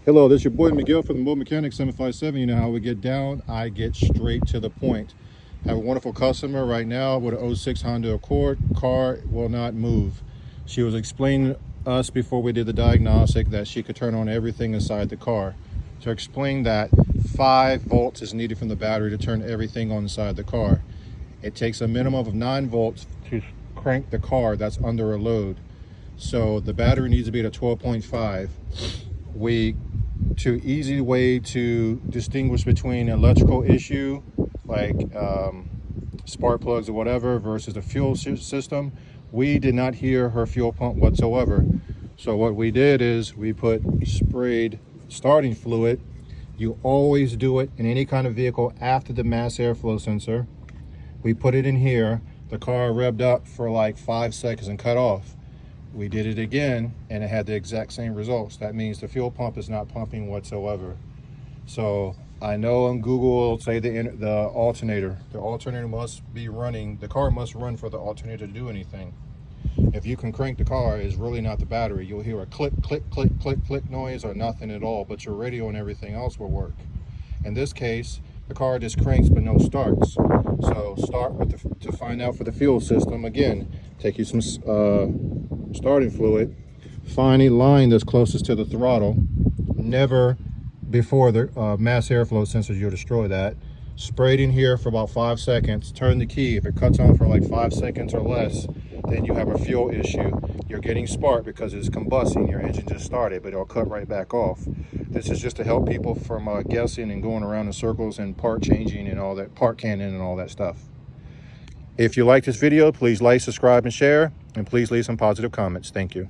Hello, this is your boy Miguel from the Mobile Mechanic 757. You know how we get down. I get straight to the point. Have a wonderful customer right now with an '06 Honda Accord. Car will not move. She was explaining to us before we did the diagnostic that she could turn on everything inside the car. To explain that 5 volts is needed from the battery to turn everything on inside the car. It takes a minimum of 9 volts to crank the car that's under a load. So the battery needs to be at a 12.5. To easy way to distinguish between an electrical issue like spark plugs or whatever versus the fuel system, we did not hear her fuel pump whatsoever. So what we did is we sprayed starting fluid. You always do it in any kind of vehicle after the mass airflow sensor. We put it in here. The car revved up for like 5 seconds and cut off. We did it again and it had the exact same results. That means the fuel pump is not pumping whatsoever. So I know on Google it'll say the alternator. The alternator must be running. The car must run for the alternator to do anything. If you can crank the car, it's really not the battery. You'll hear a click, click, click, click, click noise or nothing at all, but your radio and everything else will work. In this case, the car just cranks but no starts. So start with to find out for the fuel system. Again, take you some starting fluid, find a line that's closest to the throttle. Never before the mass airflow sensors, you'll destroy that. Spray it in here for about 5 seconds. Turn the key. If it cuts on for like 5 seconds or less, then you have a fuel issue. You're getting spark because it's combusting. Your engine just started, but it'll cut right back off. This is just to help people from guessing and going around in circles and part changing and all that, part cannon and all that stuff. If you like this video, please like, subscribe, and share, and please leave some positive comments. Thank you.